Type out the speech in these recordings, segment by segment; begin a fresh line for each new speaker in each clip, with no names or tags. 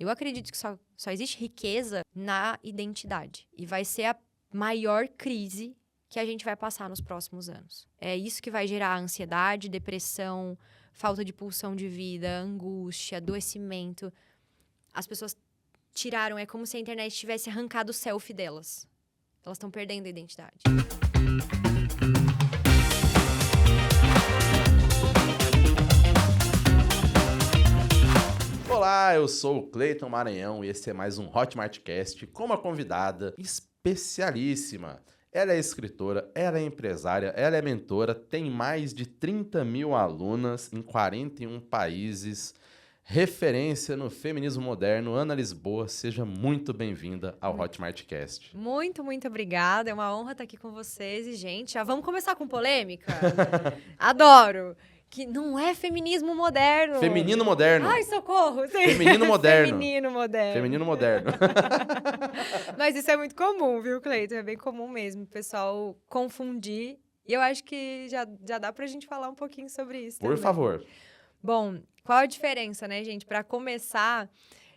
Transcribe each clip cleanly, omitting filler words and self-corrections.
Eu acredito que só existe riqueza na identidade. E vai ser a maior crise que a gente vai passar nos próximos anos. É isso que vai gerar ansiedade, depressão, falta de pulsão de vida, angústia, adoecimento. As pessoas tiraram, é como se a internet tivesse arrancado o selfie delas. Elas estão perdendo a identidade.
Olá, eu sou o Cleiton Maranhão e esse é mais um Hotmartcast com uma convidada especialíssima. Ela é escritora, ela é empresária, ela é mentora, tem mais de 30 mil alunas em 41 países, referência no feminismo moderno. Ana Lisboa, seja muito bem-vinda ao Hotmartcast.
Muito, muito obrigada. É uma honra estar aqui com vocês. E, gente, já vamos começar com polêmica? Adoro! Que não é feminismo moderno.
Feminino moderno.
Ai, socorro!
Feminino moderno.
Feminino moderno.
Feminino moderno.
Mas isso é muito comum, viu, Cleiton? É bem comum mesmo o pessoal confundir. E eu acho que já dá pra gente falar um pouquinho sobre isso
Por
também.
favor.
Bom, qual a diferença, né, gente? Pra começar,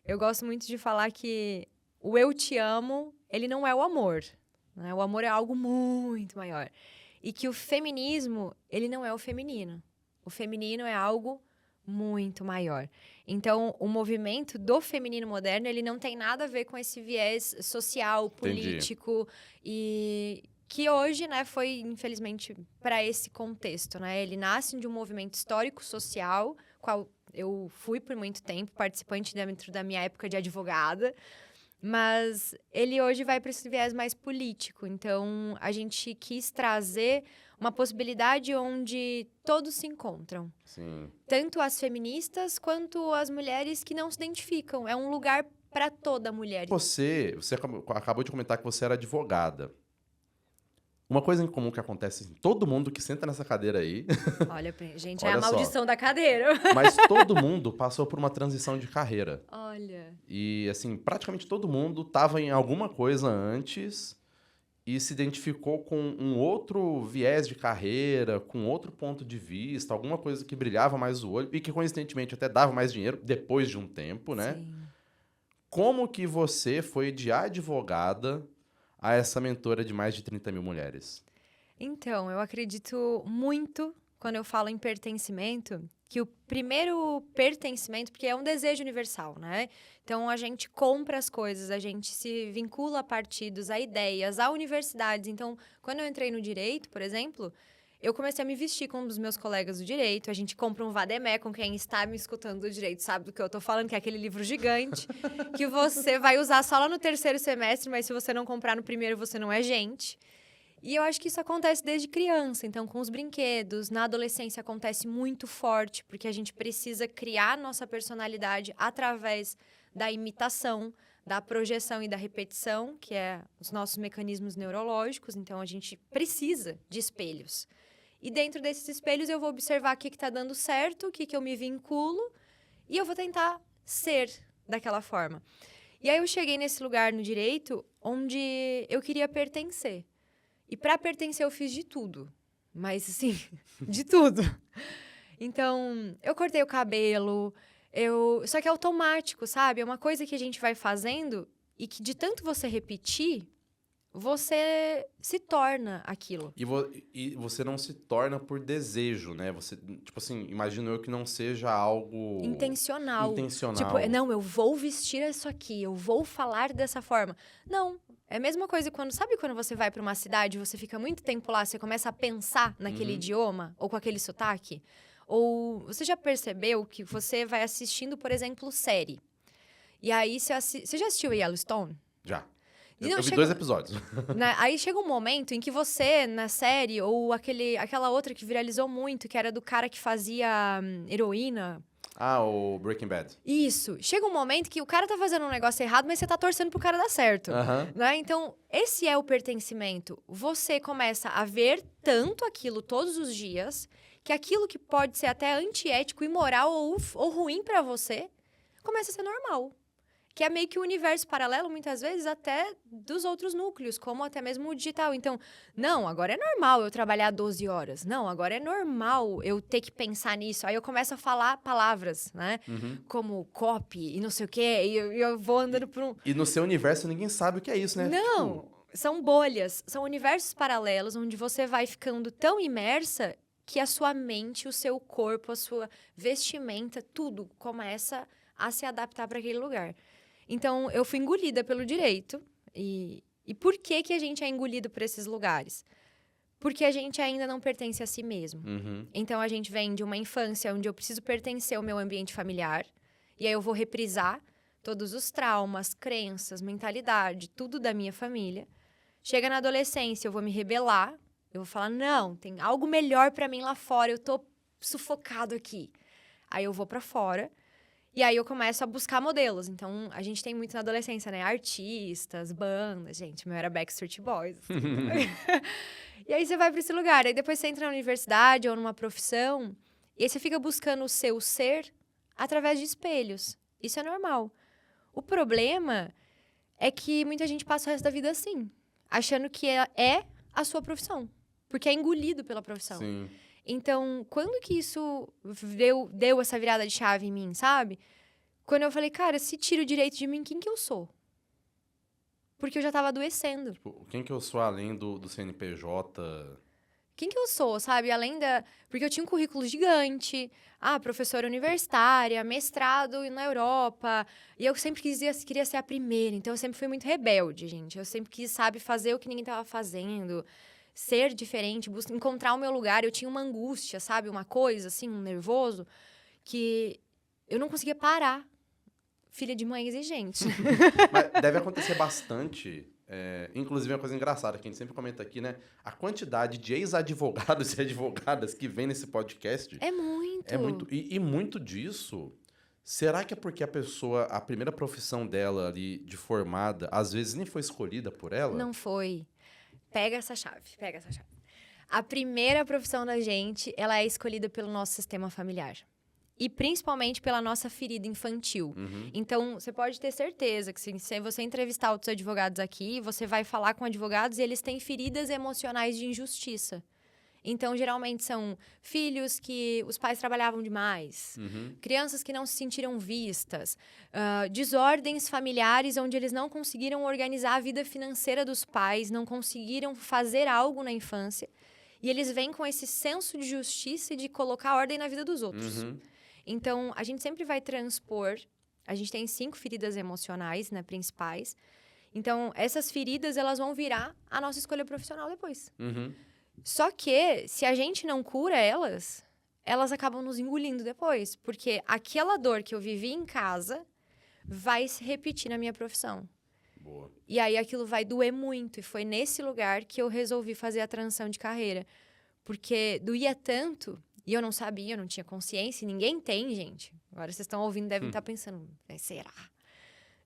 eu gosto muito de falar que o eu te amo, ele não é o amor. Né? O amor é algo muito maior. E que o feminismo, ele não é o feminino. O feminino é algo muito maior. Então, o movimento do feminino moderno, ele não tem nada a ver com esse viés social, político, e que hoje, né, foi, infelizmente, para esse contexto, né? Ele nasce de um movimento histórico-social, qual eu fui por muito tempo, participante dentro da minha época de advogada, mas ele hoje vai para esse viés mais político. Então, a gente quis trazer uma possibilidade onde todos se encontram.
Sim.
Tanto as feministas quanto as mulheres que não se identificam. É um lugar para toda mulher.
Você acabou de comentar que você era advogada. Uma coisa em comum que acontece, assim, todo mundo que senta nessa cadeira aí...
Olha, gente,
Olha
é a maldição da cadeira.
Mas todo mundo passou por uma transição de carreira.
Olha.
E, assim, praticamente todo mundo estava em alguma coisa antes e se identificou com um outro viés de carreira, com outro ponto de vista, alguma coisa que brilhava mais o olho e que, coincidentemente, até dava mais dinheiro depois de um tempo, né?
Sim.
Como que você foi de advogada a essa mentora de mais de 30 mil mulheres?
Então, eu acredito muito, quando eu falo em pertencimento, que o primeiro pertencimento, porque é um desejo universal, né? Então, a gente compra as coisas, a gente se vincula a partidos, a ideias, a universidades. Então, quando eu entrei no direito, por exemplo, eu comecei a me vestir com um dos meus colegas do direito. A gente compra um Vademé, com quem está me escutando do direito sabe do que eu tô falando, que é aquele livro gigante, que você vai usar só lá no terceiro semestre, mas se você não comprar no primeiro, você não é gente. E eu acho que isso acontece desde criança, então com os brinquedos, na adolescência acontece muito forte, porque a gente precisa criar nossa personalidade através da imitação, da projeção e da repetição, que é os nossos mecanismos neurológicos, então a gente precisa de espelhos. E dentro desses espelhos eu vou observar o que está dando certo, o que eu me vinculo, e eu vou tentar ser daquela forma. E aí eu cheguei nesse lugar no direito onde eu queria pertencer. E para pertencer eu fiz de tudo, mas assim, de tudo. Então, eu cortei o cabelo, só que é automático, sabe? É uma coisa que a gente vai fazendo e que de tanto você repetir, você se torna aquilo.
E você não se torna por desejo, né? Você, tipo assim, imagino eu que não seja algo...
Intencional.
Intencional.
Tipo, não, eu vou vestir isso aqui, eu vou falar dessa forma. Não, é a mesma coisa sabe quando você vai para uma cidade, você fica muito tempo lá, você começa a pensar naquele idioma ou com aquele sotaque? Ou você já percebeu que você vai assistindo, por exemplo, série? E aí você já assistiu Yellowstone?
Já.
E
Eu vi 2 episódios.
Aí chega um momento em que você, na série, ou aquela outra que viralizou muito, que era do cara que fazia heroína.
Ah, o Breaking Bad.
Isso. Chega um momento que o cara tá fazendo um negócio errado, mas você tá torcendo pro cara dar certo. Né? Então, esse é o pertencimento. Você começa a ver tanto aquilo todos os dias, que aquilo que pode ser até antiético, imoral ou ruim pra você, começa a ser normal. que é meio que o universo paralelo, muitas vezes, até dos outros núcleos, como até mesmo o digital. Então, não, agora é normal eu trabalhar 12 horas. Não, agora é normal eu ter que pensar nisso. Aí eu começo a falar palavras, né? Como copy e não sei o quê, e eu vou andando por um...
E no seu universo ninguém sabe o que é isso, né?
Não,
Tipo,
são bolhas, são universos paralelos onde você vai ficando tão imersa que a sua mente, o seu corpo, a sua vestimenta, tudo começa a se adaptar para aquele lugar. Então, eu fui engolida pelo direito. E por que que a gente é engolido por esses lugares? Porque a gente ainda não pertence a si mesmo. Então, a gente vem de uma infância onde eu preciso pertencer ao meu ambiente familiar. E aí eu vou reprisar todos os traumas, crenças, mentalidade, tudo da minha família. Chega na adolescência, eu vou me rebelar. Eu vou falar, não, tem algo melhor pra mim lá fora. Eu tô sufocado aqui. Aí eu vou pra fora. E aí eu começo a buscar modelos. Então, a gente tem muito na adolescência, né? Artistas, bandas. Gente, o meu era Backstreet Boys. E aí você vai pra esse lugar. Aí depois você entra na universidade ou numa profissão. E aí você fica buscando o seu ser através de espelhos. Isso é normal. O problema é que muita gente passa o resto da vida assim. Achando que é a sua profissão. Porque é engolido pela profissão.
sim.
Então, quando que isso deu essa virada de chave em mim, sabe? Quando eu falei, cara, se tira o direito de mim, quem que eu sou? Porque eu já tava adoecendo.
Tipo, quem que eu sou além do CNPJ?
Quem que eu sou, sabe? Além da... Porque eu tinha um currículo gigante. Professora universitária, mestrado na Europa. E eu sempre queria ser a primeira. Então, eu sempre fui muito rebelde, gente. Eu sempre quis, sabe, fazer o que ninguém tava fazendo. Ser diferente, encontrar o meu lugar. Eu tinha uma angústia, sabe? Uma coisa, assim, um nervoso. Que eu não conseguia parar. Filha de mãe exigente.
Mas deve acontecer bastante. Inclusive, é uma coisa engraçada que a gente sempre comenta aqui, né? A quantidade de ex-advogados e advogadas que vem nesse podcast.
É muito.
É muito. E muito disso. Será que é porque a primeira profissão dela ali, de formada, às vezes nem foi escolhida por ela?
Não foi. Pega essa chave. A primeira profissão da gente, ela é escolhida pelo nosso sistema familiar. E principalmente pela nossa ferida infantil. Então, você pode ter certeza que se você entrevistar outros advogados aqui, você vai falar com advogados e eles têm feridas emocionais de injustiça. Então, geralmente são filhos que os pais trabalhavam demais, crianças que não se sentiram vistas, desordens familiares onde eles não conseguiram organizar a vida financeira dos pais, não conseguiram fazer algo na infância. E eles vêm com esse senso de justiça e de colocar ordem na vida dos outros. Então, a gente sempre vai transpor... A gente tem 5 feridas emocionais, né, principais. Então, essas feridas, elas vão virar a nossa escolha profissional depois. Só que, se a gente não cura elas acabam nos engolindo depois. Porque aquela dor que eu vivi em casa vai se repetir na minha profissão.
Boa.
E aí, aquilo vai doer muito. E foi nesse lugar que eu resolvi fazer a transição de carreira. Porque doía tanto... E eu não sabia, eu não tinha consciência. E ninguém tem, gente. Agora vocês estão ouvindo, devem estar pensando, será?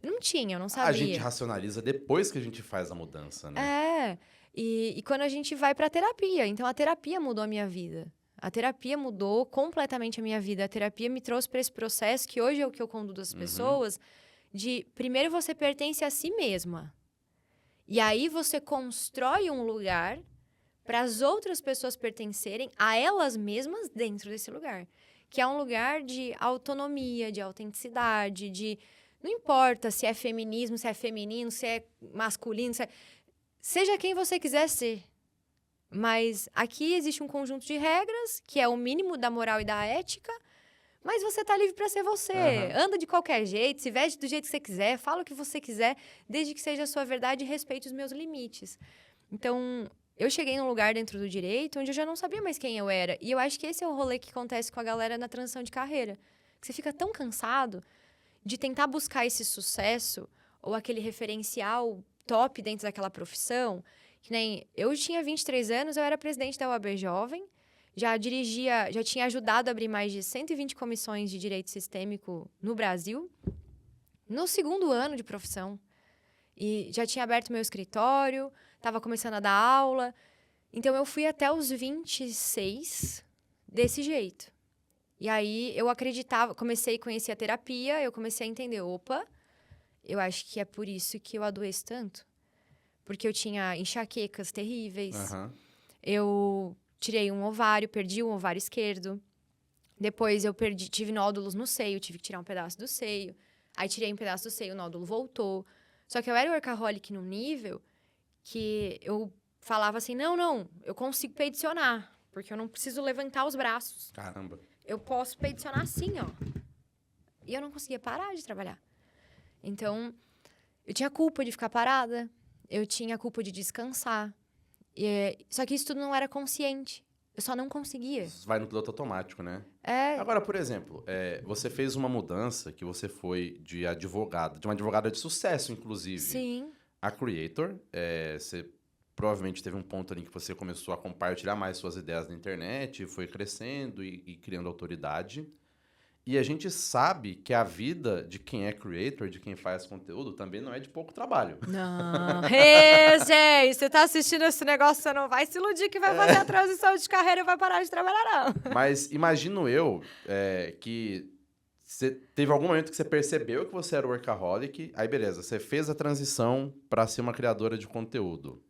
Não tinha, eu não sabia.
A gente racionaliza depois que a gente faz a mudança, né?
E quando a gente vai pra terapia. Então, a terapia mudou a minha vida. A terapia mudou completamente a minha vida. A terapia me trouxe para esse processo, que hoje é o que eu conduzo as pessoas, de primeiro você pertence a si mesma. E aí você constrói um lugar... para as outras pessoas pertencerem a elas mesmas dentro desse lugar. Que é um lugar de autonomia, de autenticidade, de... Não importa se é feminismo, se é feminino, se é masculino, seja quem você quiser ser. Mas aqui existe um conjunto de regras, que é o mínimo da moral e da ética, mas você tá livre para ser você. Anda de qualquer jeito, se veste do jeito que você quiser, fala o que você quiser, desde que seja a sua verdade e respeite os meus limites. Então... Eu cheguei num lugar dentro do direito onde eu já não sabia mais quem eu era. E eu acho que esse é o rolê que acontece com a galera na transição de carreira. Que você fica tão cansado de tentar buscar esse sucesso ou aquele referencial top dentro daquela profissão. Que nem eu tinha 23 anos, eu era presidente da UAB Jovem, já tinha ajudado a abrir mais de 120 comissões de direito sistêmico no Brasil, no 2º ano de profissão. E já tinha aberto meu escritório, estava começando a dar aula. Então, eu fui até os 26 desse jeito. E aí, eu acreditava, comecei a conhecer a terapia, eu comecei a entender, opa, Eu acho que é por isso que eu adoeço tanto. Porque eu tinha enxaquecas terríveis.
Aham.
Eu tirei um ovário, perdi um ovário esquerdo. Depois eu tive nódulos no seio, tive que tirar um pedaço do seio. Aí tirei um pedaço do seio, o nódulo voltou. Só que eu era workaholic num nível que eu falava assim, não, eu consigo peidicionar. Porque eu não preciso levantar os braços.
Caramba.
Eu posso peidicionar assim, ó. E eu não conseguia parar de trabalhar. Então, eu tinha culpa de ficar parada. Eu tinha culpa de descansar. Só que isso tudo não era consciente. Eu só não conseguia.
Isso vai no piloto automático, né?
É,
Agora, por exemplo, você fez uma mudança que você foi de uma advogada de sucesso, inclusive,
sim,
a Creator. Você provavelmente teve um ponto ali que você começou a compartilhar mais suas ideias na internet, foi crescendo e criando autoridade. E a gente sabe que a vida de quem é creator, de quem faz conteúdo, também não é de pouco trabalho.
não. Ei, gente, você tá assistindo esse negócio, você não vai se iludir que vai fazer a transição de carreira e vai parar de trabalhar, não.
Mas imagino eu que você teve algum momento que você percebeu que você era workaholic, aí beleza, você fez a transição para ser uma criadora de conteúdo.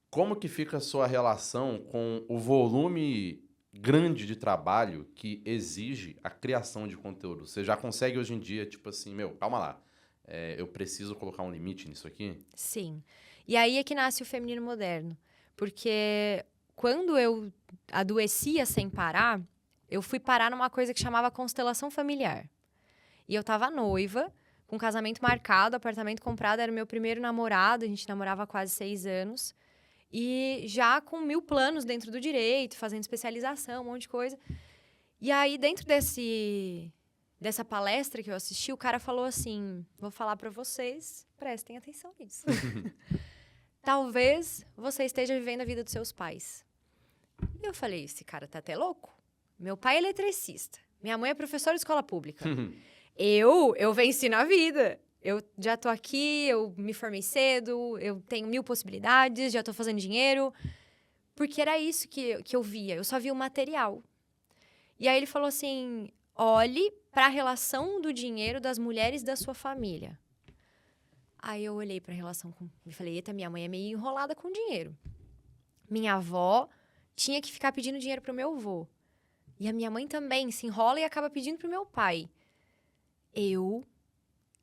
Como que fica a sua relação com o volume grande de trabalho que exige a criação de conteúdo? Você já consegue hoje em dia, tipo assim, calma lá, eu preciso colocar um limite nisso aqui?
Sim. E aí é que nasce o feminino moderno. Porque quando eu adoecia sem parar, eu fui parar numa coisa que chamava constelação familiar. E eu tava noiva, com casamento marcado, apartamento comprado, era o meu primeiro namorado, a gente namorava há quase 6 anos. E já com 1000 planos dentro do direito, fazendo especialização, um monte de coisa. E aí, dentro dessa palestra que eu assisti, o cara falou assim, vou falar pra vocês, prestem atenção nisso. Talvez você esteja vivendo a vida dos seus pais. E eu falei, esse cara tá até louco. Meu pai é eletricista. Minha mãe é professora de escola pública. Eu venci na vida. Eu já tô aqui, eu me formei cedo, eu tenho 1000 possibilidades, já tô fazendo dinheiro. Porque era isso que eu via. Eu só via o material. E aí ele falou assim, olhe para a relação do dinheiro das mulheres da sua família. Aí eu olhei para a relação e falei, eita, minha mãe é meio enrolada com dinheiro. Minha avó tinha que ficar pedindo dinheiro pro meu avô. E a minha mãe também se enrola e acaba pedindo pro meu pai. Eu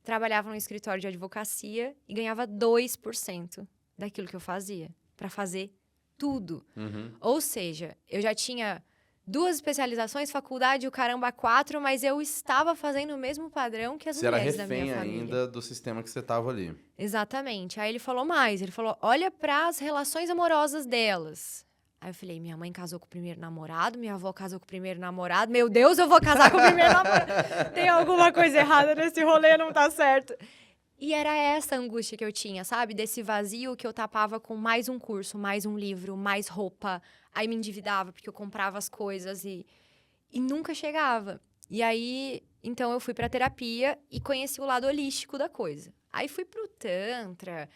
trabalhava num escritório de advocacia e ganhava 2% daquilo que eu fazia, para fazer tudo.
Uhum.
Ou seja, eu já tinha 2 especializações, faculdade, o caramba, 4, mas eu estava fazendo o mesmo padrão que as
Você era
mulheres da minha
refém
família.
ainda do sistema que você tava ali.
Exatamente. Aí ele falou mais, ele falou, olha para as relações amorosas delas. Aí eu falei, minha mãe casou com o primeiro namorado, minha avó casou com o primeiro namorado, meu Deus, eu vou casar com o primeiro namorado. Tem alguma coisa errada nesse rolê, não tá certo. E era essa a angústia que eu tinha, sabe? Desse vazio que eu tapava com mais um curso, mais um livro, mais roupa. Aí me endividava porque eu comprava as coisas e nunca chegava. E aí, então eu fui pra terapia e conheci o lado holístico da coisa. Aí fui pro Tantra,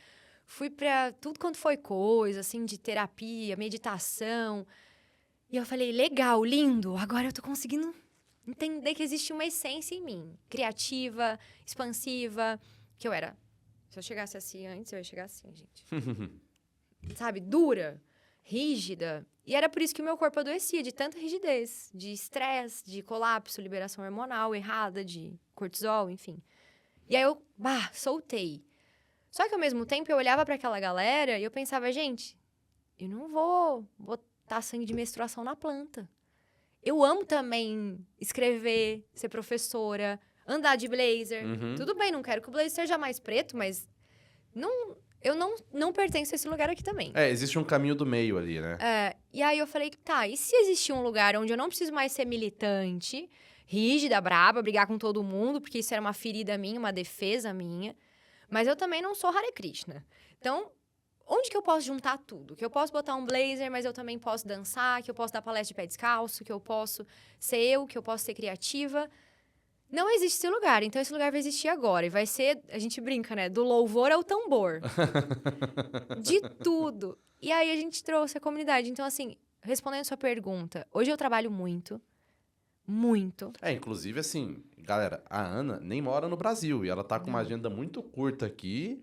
fui pra tudo quanto foi coisa, assim, de terapia, meditação. E eu falei, legal, lindo, agora eu tô conseguindo entender que existe uma essência em mim. Criativa, expansiva, que eu era. Se eu chegasse assim antes, eu ia chegar assim, gente. Sabe, dura, rígida. E era por isso que o meu corpo adoecia, de tanta rigidez, de estresse, de colapso, liberação hormonal errada, de cortisol, enfim. E aí eu, soltei. Só que ao mesmo tempo eu olhava para aquela galera e eu pensava, gente, eu não vou botar sangue de menstruação na planta. Eu amo também escrever, ser professora, andar de blazer.
Uhum.
Tudo bem, não quero que o blazer seja mais preto, mas eu não pertenço a esse lugar aqui também.
Existe um caminho do meio ali, né?
E aí eu falei, tá, e se existir um lugar onde eu não preciso mais ser militante, rígida, braba, brigar com todo mundo, porque isso era uma ferida minha, uma defesa minha, mas eu também não sou Hare Krishna. Então, onde que eu posso juntar tudo? Que eu posso botar um blazer, mas eu também posso dançar, que eu posso dar palestra de pé descalço, que eu posso ser eu, que eu posso ser criativa. Não existe esse lugar, então esse lugar vai existir agora. E vai ser, a gente brinca, né? Do louvor ao tambor. De tudo. E aí a gente trouxe a comunidade. Então, assim, respondendo a sua pergunta, hoje eu trabalho muito, Muito.
Inclusive, assim, galera, a Ana nem mora no Brasil e ela tá com uma agenda muito curta aqui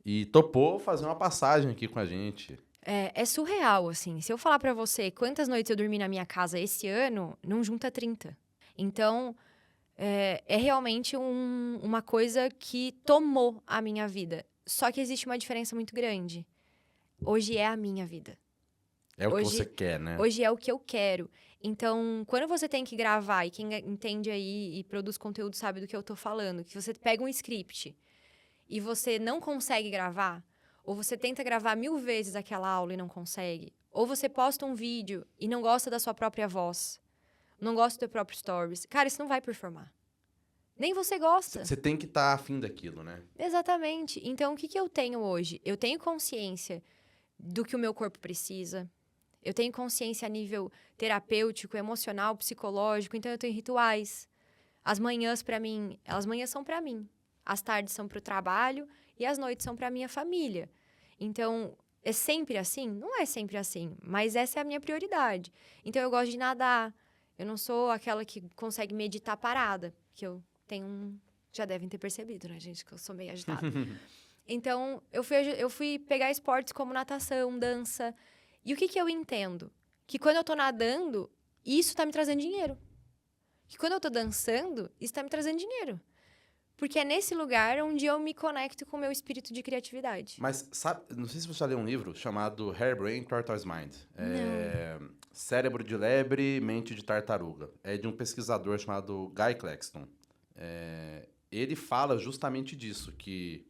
e topou fazer uma passagem aqui com a gente.
É surreal, assim. Se eu falar pra você quantas noites eu dormi na minha casa esse ano, não junta 30. Então, é realmente uma coisa que tomou a minha vida. Só que existe uma diferença muito grande. Hoje é a minha vida.
É o que você quer, né?
Hoje é o que eu quero. Então, quando você tem que gravar, e quem entende aí e produz conteúdo sabe do que eu tô falando, que você pega um script e você não consegue gravar, ou você tenta gravar 1000 vezes aquela aula e não consegue, ou você posta um vídeo e não gosta da sua própria voz, não gosta do teu próprio stories, cara, isso não vai performar. Nem você gosta.
Você tem que estar afim daquilo, né?
Exatamente. Então, o que eu tenho hoje? Eu tenho consciência do que o meu corpo precisa. Eu tenho consciência a nível terapêutico, emocional, psicológico. Então, eu tenho rituais. As manhãs, pra mim, as manhãs são pra mim. As tardes são pro trabalho e as noites são pra minha família. Então, é sempre assim? Não é sempre assim, mas essa é a minha prioridade. Então, eu gosto de nadar. Eu não sou aquela que consegue meditar parada, que eu tenho Já devem ter percebido, né, gente, que eu sou meio agitada. Então, eu fui pegar esportes como natação, dança. E o que eu entendo? Que quando eu tô nadando, isso tá me trazendo dinheiro. Que quando eu tô dançando, isso tá me trazendo dinheiro. Porque é nesse lugar onde eu me conecto com o meu espírito de criatividade.
Mas, sabe, não sei se você já leu um livro chamado Harebrained Tortoise Mind. Cérebro de lebre, mente de tartaruga. É de um pesquisador chamado Guy Claxton. Ele fala justamente disso, que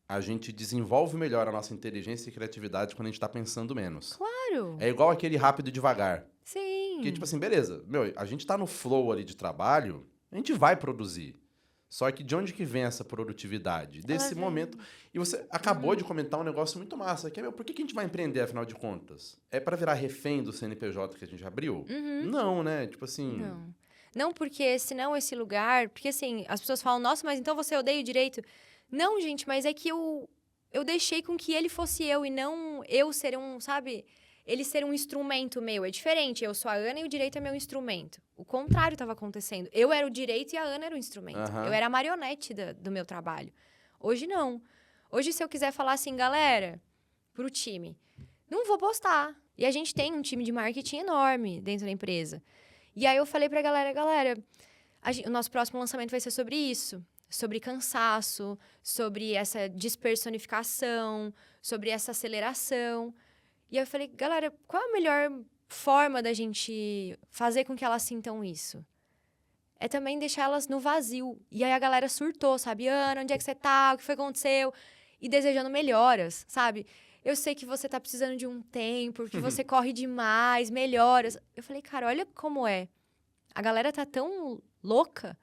a gente desenvolve melhor a nossa inteligência e criatividade quando a gente tá pensando menos.
Claro!
É igual aquele rápido e devagar.
Sim!
Que, tipo assim, beleza, a gente tá no flow ali de trabalho, a gente vai produzir. Só que de onde que vem essa produtividade? Desse momento. E você acabou de comentar um negócio muito massa, que é, por que a gente vai empreender, afinal de contas? É pra virar refém do CNPJ que a gente abriu? Não, né? Tipo assim...
Não, porque senão esse lugar... Porque assim, as pessoas falam, nossa, mas então você odeia o direito? Não, gente, mas é que eu deixei com que ele fosse eu e não eu ser sabe? Ele ser um instrumento meu. É diferente, eu sou a Ana e o direito é meu instrumento. O contrário estava acontecendo. Eu era o direito e a Ana era o instrumento. Eu era a marionete do meu trabalho. Hoje não. Hoje, se eu quiser falar assim, galera, pro time, não vou postar. E a gente tem um time de marketing enorme dentro da empresa. E aí eu falei pra galera, o nosso próximo lançamento vai ser sobre isso. Sobre cansaço, sobre essa despersonificação, sobre essa aceleração. E aí eu falei, galera, qual a melhor forma da gente fazer com que elas sintam isso? É também deixar elas no vazio. E aí a galera surtou, sabe? Ana, onde é que você tá? O que foi que aconteceu? E desejando melhoras, sabe? Eu sei que você tá precisando de um tempo, que você corre demais, melhoras. Eu falei, cara, olha como é. A galera tá tão louca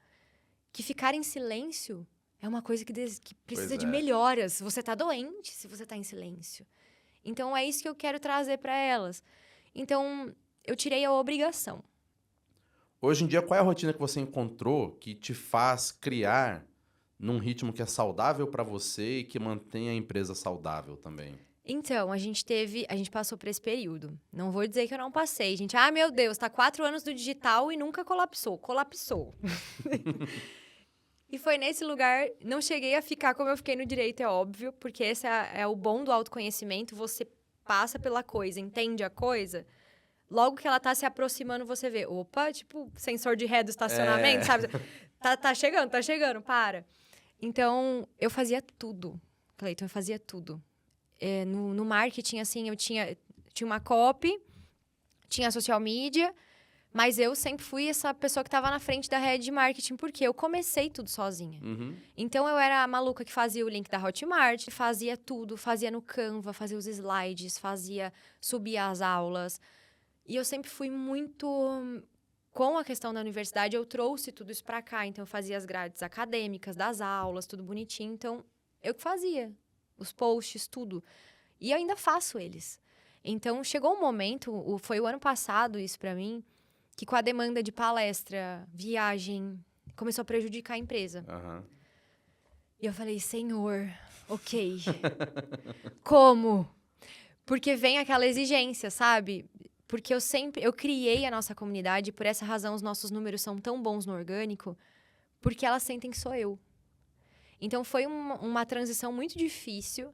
que ficar em silêncio é uma coisa que precisa de melhoras. Você tá doente se você tá em silêncio. Então, é isso que eu quero trazer para elas. Então, eu tirei a obrigação.
Hoje em dia, qual é a rotina que você encontrou que te faz criar num ritmo que é saudável para você e que mantém a empresa saudável também?
Então, a gente passou por esse período. Não vou dizer que eu não passei, gente. Ah, meu Deus, tá 4 anos do digital e nunca colapsou. Colapsou. E foi nesse lugar, não cheguei a ficar como eu fiquei no direito, é óbvio, porque esse é o bom do autoconhecimento, você passa pela coisa, entende a coisa, logo que ela tá se aproximando, você vê, opa, tipo, sensor de ré do estacionamento, sabe? Tá chegando, para. Então, eu fazia tudo, Cleiton, eu fazia tudo. No marketing, assim, eu tinha uma copy, tinha social media, mas eu sempre fui essa pessoa que estava na frente da rede de marketing, porque eu comecei tudo sozinha. Então, eu era a maluca que fazia o link da Hotmart, fazia tudo, fazia no Canva, fazia os slides, subia as aulas. E eu sempre fui muito... Com a questão da universidade, eu trouxe tudo isso para cá. Então, eu fazia as grades acadêmicas das aulas, tudo bonitinho. Então, eu que fazia os posts, tudo. E eu ainda faço eles. Então, chegou um momento, foi o ano passado isso para mim, que com a demanda de palestra, viagem, começou a prejudicar a empresa. E eu falei, Senhor, ok. Como? Porque vem aquela exigência, sabe? Porque eu criei a nossa comunidade, e por essa razão os nossos números são tão bons no orgânico, porque elas sentem que sou eu. Então, foi uma transição muito difícil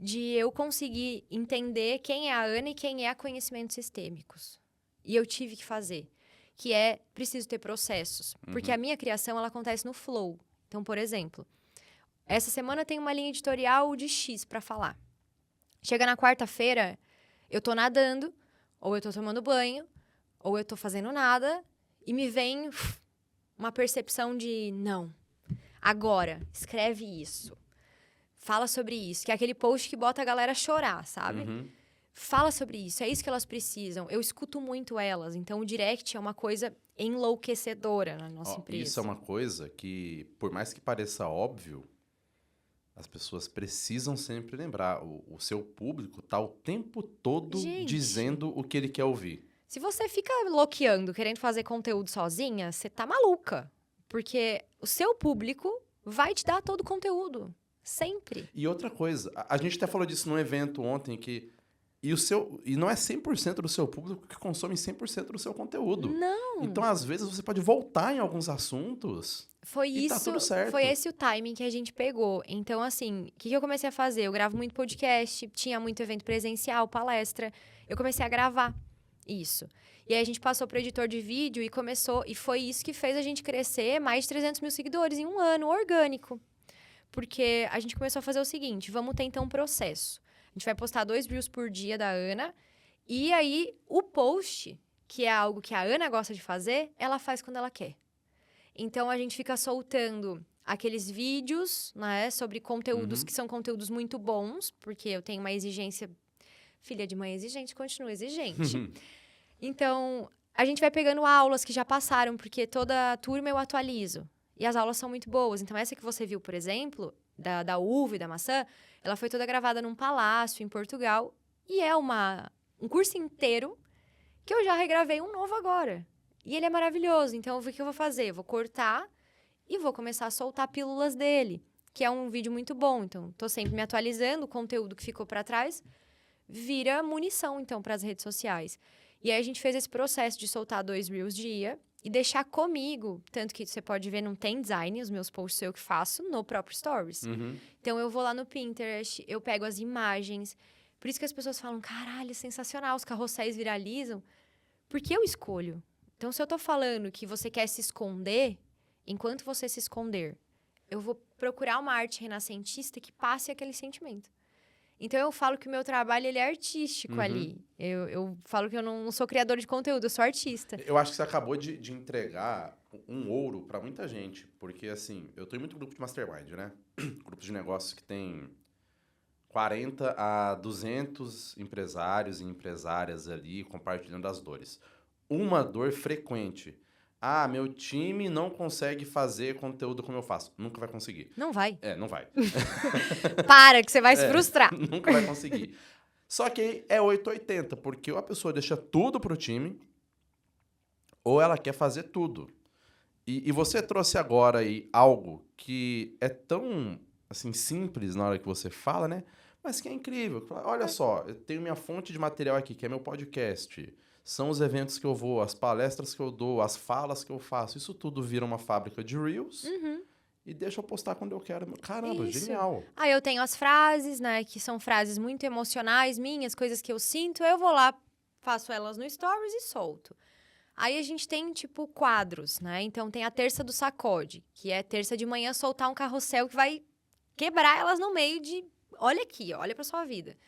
de eu conseguir entender quem é a Ana e quem é a Conhecimentos Sistêmicos. E eu tive que fazer, que é preciso ter processos. Porque a minha criação, ela acontece no flow. Então, por exemplo, essa semana tem uma linha editorial de X para falar. Chega na quarta-feira, eu tô nadando, ou eu tô tomando banho, ou eu tô fazendo nada, e me vem uma percepção de, não, agora, escreve isso. Fala sobre isso, que é aquele post que bota a galera a chorar, sabe? Fala sobre isso, é isso que elas precisam. Eu escuto muito elas, então o direct é uma coisa enlouquecedora na nossa empresa.
Isso é uma coisa que, por mais que pareça óbvio, as pessoas precisam sempre lembrar. O seu público tá o tempo todo dizendo o que ele quer ouvir.
Se você fica loqueando, querendo fazer conteúdo sozinha, você tá maluca. Porque o seu público vai te dar todo o conteúdo. Sempre.
E outra coisa, a gente até falou disso num evento ontem, que e não é 100% do seu público que consome 100% do seu conteúdo.
Não.
Então, às vezes, você pode voltar em alguns assuntos tá tudo certo.
Foi esse o timing que a gente pegou. Então, assim, o que eu comecei a fazer? Eu gravo muito podcast, tinha muito evento presencial, palestra. Eu comecei a gravar isso. E aí, a gente passou pro editor de vídeo e foi isso que fez a gente crescer mais de 300 mil seguidores em um ano, orgânico. Porque a gente começou a fazer o seguinte, vamos ter então um processo. A gente vai postar 2 reels por dia da Ana. E aí, o post, que é algo que a Ana gosta de fazer, ela faz quando ela quer. Então, a gente fica soltando aqueles vídeos, né, sobre conteúdos que são conteúdos muito bons, porque eu tenho uma exigência... Filha de mãe exigente, continua exigente. Então, a gente vai pegando aulas que já passaram, porque toda turma eu atualizo. E as aulas são muito boas. Então, essa que você viu, por exemplo, da uva e da maçã, ela foi toda gravada num palácio em Portugal. E é um curso inteiro que eu já regravei um novo agora. E ele é maravilhoso. Então, o que eu vou fazer? Eu vou cortar e vou começar a soltar pílulas dele, que é um vídeo muito bom. Então, tô sempre me atualizando. O conteúdo que ficou para trás vira munição, então, para as redes sociais. E aí, a gente fez esse processo de soltar 2 reels dia e deixar comigo. Tanto que você pode ver, não tem design, os meus posts eu que faço no próprio Stories. Então, eu vou lá no Pinterest, eu pego as imagens. Por isso que as pessoas falam, caralho, sensacional, os carrosséis viralizam. Porque eu escolho. Então, se eu tô falando que você quer se esconder, enquanto você se esconder, eu vou procurar uma arte renascentista que passe aquele sentimento. Então, eu falo que o meu trabalho, ele é artístico ali. Eu falo que eu não sou criador de conteúdo, eu sou artista.
Eu acho que você acabou de entregar um ouro pra muita gente. Porque, assim, eu tô em muito grupo de mastermind, né? Grupos de negócios que tem 40 a 200 empresários e empresárias ali compartilhando as dores. Uma dor frequente. Ah, meu time não consegue fazer conteúdo como eu faço. Nunca vai conseguir.
Não vai.
Não vai.
Para, que você vai se frustrar.
Nunca vai conseguir. Só que é 880, porque ou a pessoa deixa tudo pro time, ou ela quer fazer tudo. E você trouxe agora aí algo que é tão, assim, simples na hora que você fala, né? Mas que é incrível. Olha só, eu tenho minha fonte de material aqui, que é meu podcast. São os eventos que eu vou, as palestras que eu dou, as falas que eu faço. Isso tudo vira uma fábrica de Reels e deixa eu postar quando eu quero. Caramba,
Isso.
genial.
Aí eu tenho as frases, né, que são frases muito emocionais minhas, coisas que eu sinto. Eu vou lá, faço elas no Stories e solto. Aí a gente tem, tipo, quadros, né? Então tem a terça do sacode, que é terça de manhã soltar um carrossel que vai quebrar elas no meio de... Olha aqui, olha pra sua vida.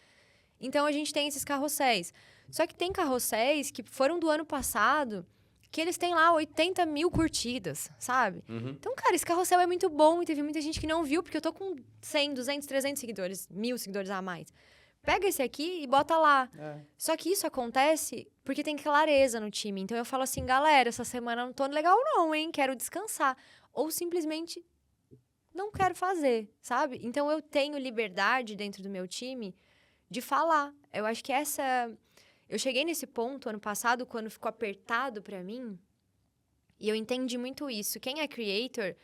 Então, a gente tem esses carrosséis. Só que tem carrosséis que foram do ano passado, que eles têm lá 80 mil curtidas, sabe? Então, cara, esse carrossel é muito bom e teve muita gente que não viu, porque eu tô com 100, 200, 300 seguidores, 1000 seguidores a mais. Pega esse aqui e bota lá. Só que isso acontece porque tem clareza no time. Então, eu falo assim, galera, essa semana não tô legal não, hein? Quero descansar. Ou simplesmente não quero fazer, sabe? Então, eu tenho liberdade dentro do meu time de falar. Eu acho que eu cheguei nesse ponto ano passado, quando ficou apertado pra mim, e eu entendi muito isso. Quem é creator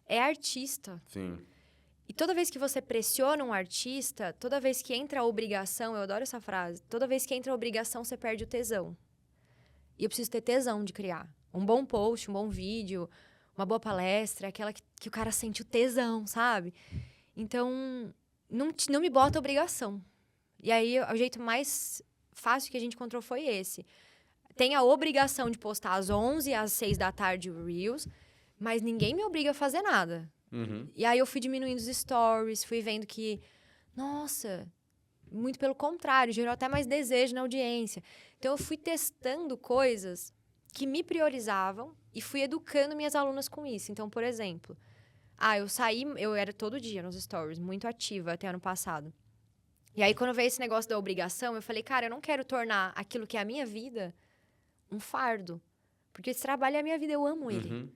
é artista.
Sim.
E toda vez que você pressiona um artista, toda vez que entra a obrigação, eu adoro essa frase, toda vez que entra a obrigação, você perde o tesão. E eu preciso ter tesão de criar. Um bom post, um bom vídeo, uma boa palestra, aquela que o cara sente o tesão, sabe? Então, não me bota obrigação. E aí, o jeito mais fácil que a gente encontrou foi esse. Tem a obrigação de postar às 11, às 6 da tarde o Reels, mas ninguém me obriga a fazer nada. E aí eu fui diminuindo os stories, fui vendo que, nossa, muito pelo contrário, gerou até mais desejo na audiência. Então eu fui testando coisas que me priorizavam e fui educando minhas alunas com isso. Então, por exemplo, eu era todo dia nos stories, muito ativa até ano passado. E aí quando veio esse negócio da obrigação, eu falei, cara, eu não quero tornar aquilo que é a minha vida um fardo. Porque esse trabalho é a minha vida, eu amo ele.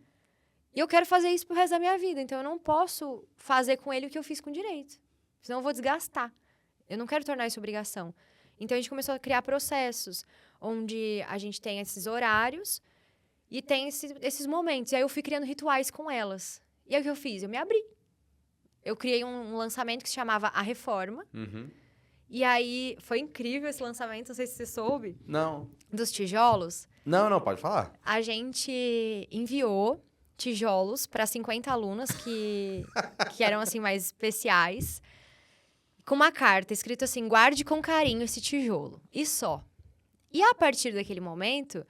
E eu quero fazer isso pro resto da minha vida. Então, eu não posso fazer com ele o que eu fiz com direito. Senão, eu vou desgastar. Eu não quero tornar isso obrigação. Então, a gente começou a criar processos onde a gente tem esses horários e tem esses momentos. E aí, eu fui criando rituais com elas. E aí, o que eu fiz? Eu me abri. Eu criei um lançamento que se chamava A Reforma. E aí, foi incrível esse lançamento. Não sei se você soube.
Não.
Dos tijolos.
Não, pode falar.
A gente enviou tijolos para 50 alunas que eram, assim, mais especiais, com uma carta escrito assim, guarde com carinho esse tijolo, e só. E a partir daquele momento,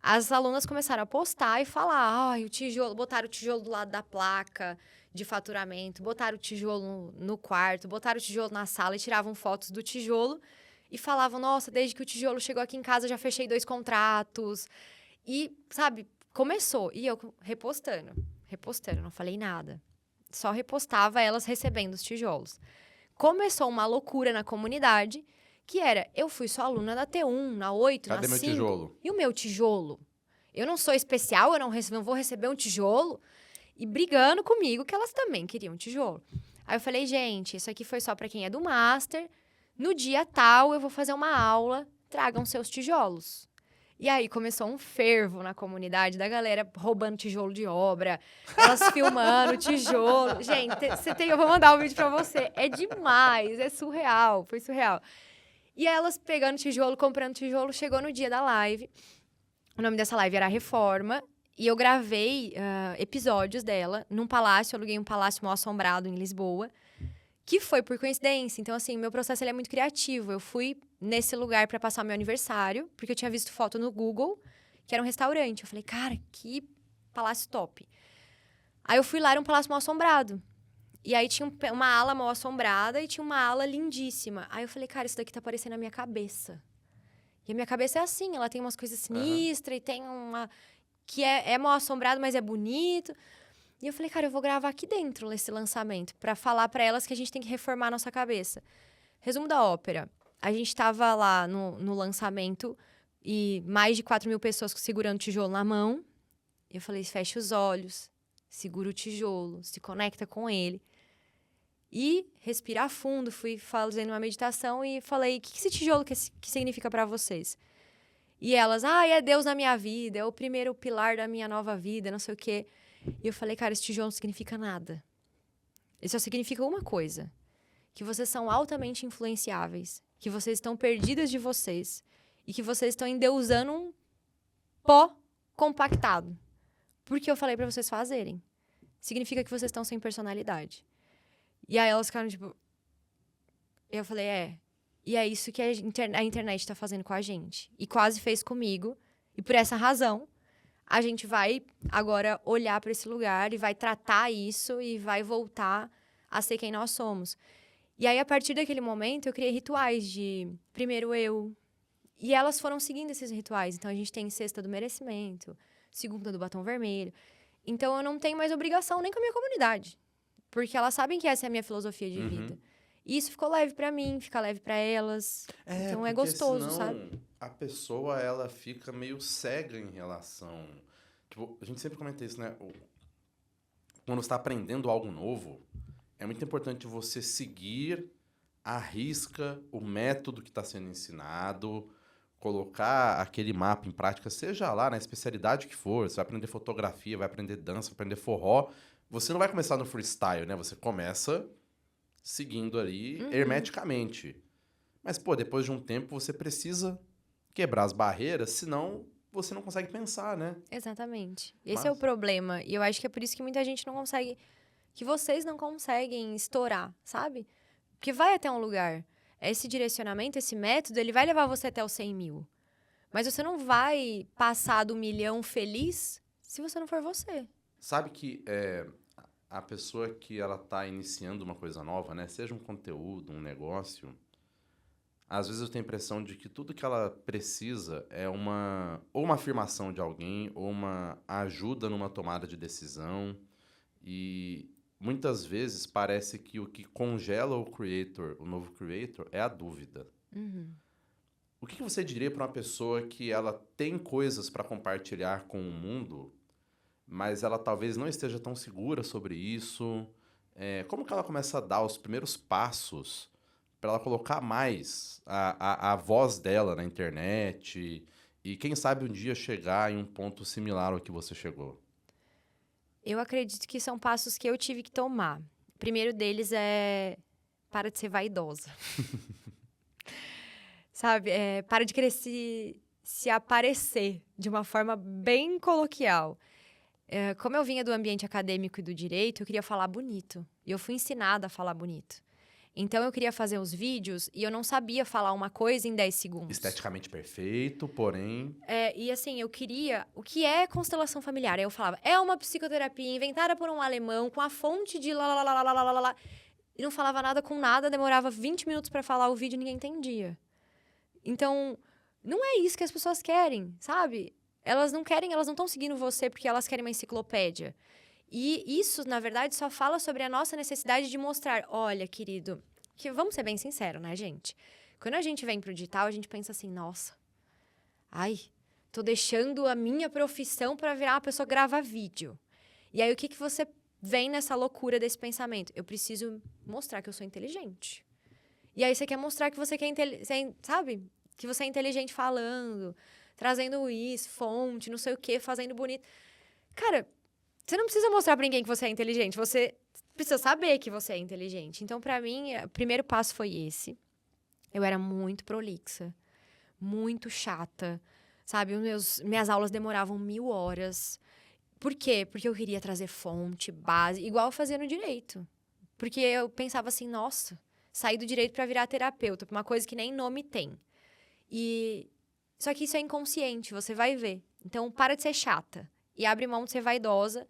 as alunas começaram a postar e falar, o tijolo, botaram o tijolo do lado da placa de faturamento, botaram o tijolo no quarto, botaram o tijolo na sala e tiravam fotos do tijolo e falavam, nossa, desde que o tijolo chegou aqui em casa, já fechei 2 contratos. E, sabe, começou. E eu repostando, não falei nada. Só repostava elas recebendo os tijolos. Começou uma loucura na comunidade, que era, eu fui só aluna da T1, na 8,
Cadê
na 5.
meu tijolo?
E o meu tijolo? Eu não sou especial, eu não vou receber um tijolo? E brigando comigo que elas também queriam tijolo. Aí eu falei, gente, isso aqui foi só pra quem é do Master. No dia tal, eu vou fazer uma aula, tragam seus tijolos. E aí começou um fervo na comunidade da galera roubando tijolo de obra, elas filmando tijolo. Gente, eu vou mandar o vídeo pra você. É demais, é surreal, foi surreal. E elas pegando tijolo, comprando tijolo, chegou no dia da live. O nome dessa live era Reforma. E eu gravei episódios dela num palácio, eu aluguei um palácio mal assombrado em Lisboa, que foi por coincidência. Então, assim, meu processo ele é muito criativo. Eu fui nesse lugar para passar meu aniversário, porque eu tinha visto foto no Google, que era um restaurante. Eu falei, cara, que palácio top. Aí eu fui lá, era um palácio mal assombrado. E aí tinha uma ala mal assombrada e tinha uma ala lindíssima. Aí eu falei, cara, isso daqui tá parecendo a minha cabeça. E a minha cabeça é assim, ela tem umas coisas sinistras e tem uma... que é mal assombrado, mas é bonito. E eu falei, cara, eu vou gravar aqui dentro nesse lançamento, pra falar pra elas que a gente tem que reformar a nossa cabeça. Resumo da ópera. A gente tava lá no lançamento e mais de 4.000 pessoas segurando o tijolo na mão. E eu falei, fecha os olhos, segura o tijolo, se conecta com ele. E respira fundo, fui fazendo uma meditação e falei, o que esse tijolo que significa pra vocês? E elas, é Deus na minha vida, é o primeiro pilar da minha nova vida, não sei o quê. E eu falei, cara, esse tijolo não significa nada. Ele só significa uma coisa. Que vocês são altamente influenciáveis. Que vocês estão perdidas de vocês. E que vocês estão endeusando um pó compactado. Porque eu falei pra vocês fazerem. Significa que vocês estão sem personalidade. E aí elas ficaram tipo... Eu falei, E é isso que a internet tá fazendo com a gente. E quase fez comigo. E por essa razão... a gente vai agora olhar para esse lugar e vai tratar isso e vai voltar a ser quem nós somos. E aí, a partir daquele momento, eu criei rituais de primeiro eu. E elas foram seguindo esses rituais. Então, a gente tem sexta do merecimento, segunda do batom vermelho. Então, eu não tenho mais obrigação nem com a minha comunidade. Porque elas sabem que essa é a minha filosofia de vida. E isso ficou leve pra mim, fica leve pra elas. Então, é gostoso,
senão,
sabe?
A pessoa, ela fica meio cega em relação... Tipo, a gente sempre comenta isso, né? Quando você está aprendendo algo novo, é muito importante você seguir à risca o método que está sendo ensinado, colocar aquele mapa em prática, seja lá na especialidade que for. Você vai aprender fotografia, vai aprender dança, vai aprender forró. Você não vai começar no freestyle, né? Você começa seguindo ali hermeticamente. Mas, pô, depois de um tempo você precisa quebrar as barreiras, senão você não consegue pensar, né?
Exatamente. Esse é o problema. E eu acho que é por isso que muita gente não consegue... Que vocês não conseguem estourar, sabe? Porque vai até um lugar. Esse direcionamento, esse método, ele vai levar você até os 100 mil. Mas você não vai passar do 1 milhão feliz se você não for você.
Sabe que a pessoa que ela tá iniciando uma coisa nova, né? Seja um conteúdo, um negócio, às vezes eu tenho a impressão de que tudo que ela precisa é ou uma afirmação de alguém, ou uma ajuda numa tomada de decisão. E muitas vezes parece que o que congela o creator, o novo creator, é a dúvida. O que você diria para uma pessoa que ela tem coisas para compartilhar com o mundo, mas ela talvez não esteja tão segura sobre isso? Como que ela começa a dar os primeiros passos para ela colocar mais a voz dela na internet e quem sabe um dia chegar em um ponto similar ao que você chegou?
Eu acredito que são passos que eu tive que tomar. O primeiro deles é... Para de ser vaidosa. Sabe? Para de querer se aparecer de uma forma bem coloquial. Como eu vinha do ambiente acadêmico e do direito, eu queria falar bonito. E eu fui ensinada a falar bonito. Então, eu queria fazer os vídeos e eu não sabia falar uma coisa em 10 segundos.
Esteticamente perfeito, porém...
E assim, eu queria... O que é constelação familiar? Aí eu falava, é uma psicoterapia inventada por um alemão com a fonte de lá, lá, lá, lá, lá, lá, lá. E não falava nada com nada, demorava 20 minutos para falar o vídeo e ninguém entendia. Então, não é isso que as pessoas querem, sabe? Elas não estão seguindo você porque elas querem uma enciclopédia. E isso, na verdade, só fala sobre a nossa necessidade de mostrar, olha, querido, que vamos ser bem sinceros, né, gente? Quando a gente vem pro digital, a gente pensa assim, nossa, tô deixando a minha profissão para virar uma pessoa que grava vídeo. E aí, o que você vem nessa loucura desse pensamento? Eu preciso mostrar que eu sou inteligente. E aí, você quer mostrar que você sabe? Que você é inteligente falando, trazendo isso, fonte, não sei o quê, fazendo bonito. Cara... Você não precisa mostrar pra ninguém que você é inteligente. Você precisa saber que você é inteligente. Então, pra mim, o primeiro passo foi esse. Eu era muito prolixa. Muito chata. Sabe? Minhas aulas demoravam 1000 horas. Por quê? Porque eu queria trazer fonte, base. Igual eu fazia no direito. Porque eu pensava assim, nossa... Saí do direito pra virar terapeuta. Uma coisa que nem nome tem. Só que isso é inconsciente. Você vai ver. Então, para de ser chata. E abre mão de ser vaidosa.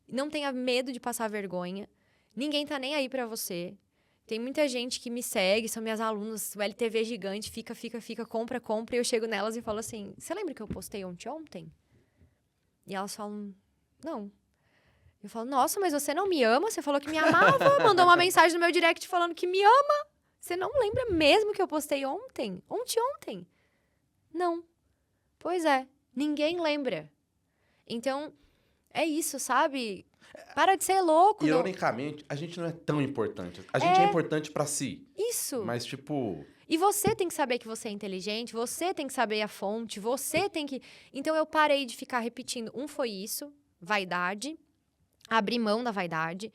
Não tenha medo de passar vergonha. Ninguém tá nem aí pra você. Tem muita gente que me segue, são minhas alunas. O LTV gigante, fica, compra. E eu chego nelas e falo assim, você lembra que eu postei ontem? E elas falam, não. Eu falo, nossa, mas você não me ama? Você falou que me amava. Mandou uma mensagem no meu direct falando que me ama. Você não lembra mesmo que eu postei ontem? Ontem? Não. Pois é, ninguém lembra. Então, é isso, sabe? Para de ser louco.
Ironicamente, a gente não é tão importante. A gente é importante pra si.
Isso.
Mas, tipo...
E você tem que saber que você é inteligente, você tem que saber a fonte, você tem que... Então, eu parei de ficar repetindo. Foi isso, vaidade, abrir mão da vaidade.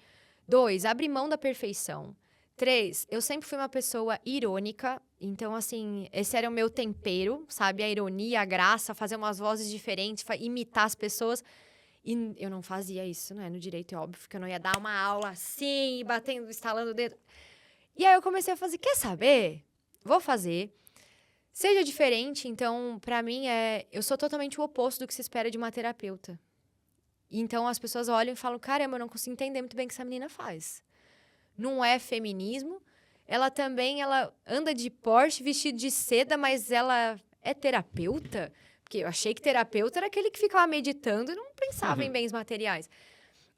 2, abrir mão da perfeição. 3, eu sempre fui uma pessoa irônica. Então, assim, esse era o meu tempero, sabe? A ironia, a graça, fazer umas vozes diferentes, imitar as pessoas. E eu não fazia isso, né? No direito, é óbvio que eu não ia dar uma aula assim, batendo, estalando o dedo. E aí eu comecei a fazer, quer saber? Vou fazer. Seja diferente, então, pra mim, eu sou totalmente o oposto do que se espera de uma terapeuta. Então, as pessoas olham e falam, caramba, eu não consigo entender muito bem o que essa menina faz. Não é feminismo. Ela anda de Porsche, vestido de seda, mas ela é terapeuta? Porque eu achei que terapeuta era aquele que ficava meditando e não pensava em bens materiais.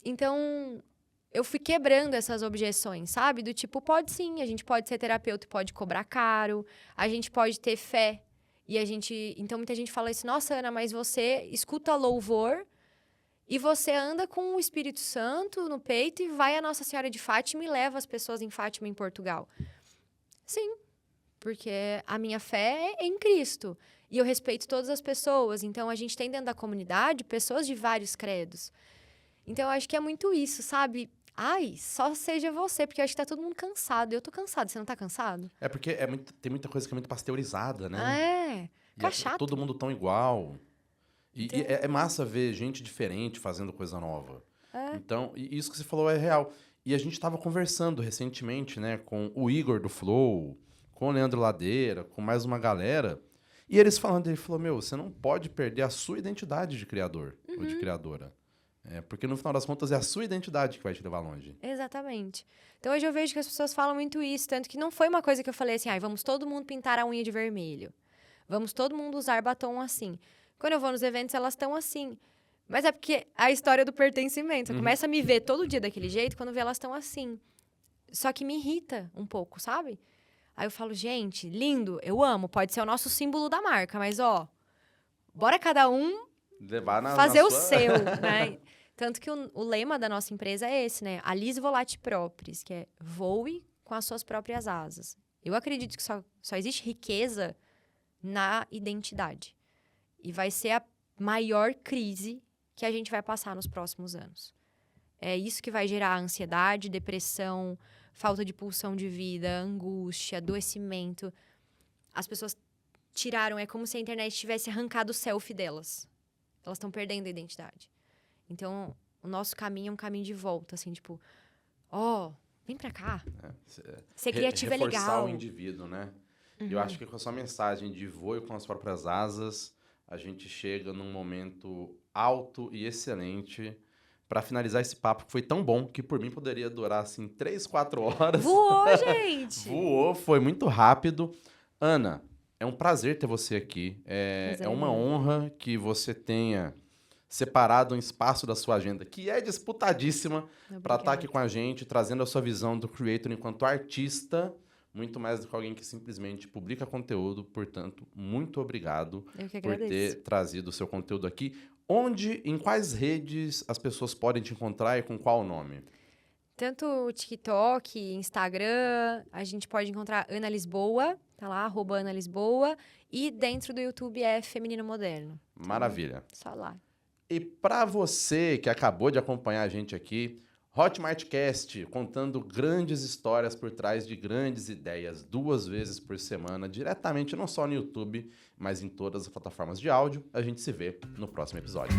Então, eu fui quebrando essas objeções, sabe? Do tipo, pode sim, a gente pode ser terapeuta e pode cobrar caro, a gente pode ter fé. Então, muita gente fala isso, nossa, Ana, mas você escuta louvor e você anda com o Espírito Santo no peito e vai a Nossa Senhora de Fátima e leva as pessoas em Fátima, em Portugal. Sim, porque a minha fé é em Cristo. E eu respeito todas as pessoas. Então, a gente tem dentro da comunidade pessoas de vários credos. Então, eu acho que é muito isso, sabe? Ai, só seja você, porque eu acho que tá todo mundo cansado. Eu tô cansado, você não tá cansado?
É porque tem muita coisa que é muito pasteurizada, né? E
Fica chato.
todo mundo tão igual. E
Então-
é massa ver gente diferente fazendo coisa nova.
É.
Então, e isso que você falou é real. E a gente estava conversando recentemente, né, com o Igor do Flow, com o Leandro Ladeira, com mais uma galera. E eles falando, ele falou, meu, você não pode perder a sua identidade de criador ou de criadora. Porque no final das contas é a sua identidade que vai te levar longe.
Exatamente. Então hoje eu vejo que as pessoas falam muito isso, tanto que não foi uma coisa que eu falei assim, vamos todo mundo pintar a unha de vermelho. Vamos todo mundo usar batom assim. Quando eu vou nos eventos, elas estão assim. Mas é porque a história do pertencimento. Você começa a me ver todo dia daquele jeito, quando vê elas estão assim. Só que me irrita um pouco, sabe? Aí eu falo, gente, lindo, eu amo, pode ser o nosso símbolo da marca, mas bora cada um
Levar
fazer
na
o
sua...
seu, né? Tanto que o lema da nossa empresa é esse, né? Alis volati propris, que é voe com as suas próprias asas. Eu acredito que só existe riqueza na identidade. E vai ser a maior crise que a gente vai passar nos próximos anos. É isso que vai gerar ansiedade, depressão, falta de pulsão de vida, angústia, adoecimento. As pessoas tiraram, é como se a internet tivesse arrancado o selfie delas. Elas estão perdendo a identidade. Então, o nosso caminho é um caminho de volta, assim, tipo, vem pra cá. Ser criativo é legal.
Reforçar o indivíduo, né? Eu acho que com a sua mensagem de voe com as próprias asas, a gente chega num momento alto e excelente para finalizar esse papo que foi tão bom que por mim poderia durar, assim, 3, 4 horas.
Voou, gente!
Voou, foi muito rápido. Ana, é um prazer ter você aqui. É uma honra que você tenha separado um espaço da sua agenda, que é disputadíssima, para estar aqui com a gente, trazendo a sua visão do creator enquanto artista, muito mais do que alguém que simplesmente publica conteúdo. Portanto, muito obrigado por ter trazido o seu conteúdo aqui. Em quais redes as pessoas podem te encontrar e com qual nome?
Tanto o TikTok, Instagram, a gente pode encontrar Ana Lisboa, tá lá, @AnaLisboa, e dentro do YouTube é Feminino Moderno.
Maravilha.
Só lá.
E para você que acabou de acompanhar a gente aqui, Hotmartcast, contando grandes histórias por trás de grandes ideias, 2 vezes por semana, diretamente não só no YouTube, mas em todas as plataformas de áudio. A gente se vê no próximo episódio.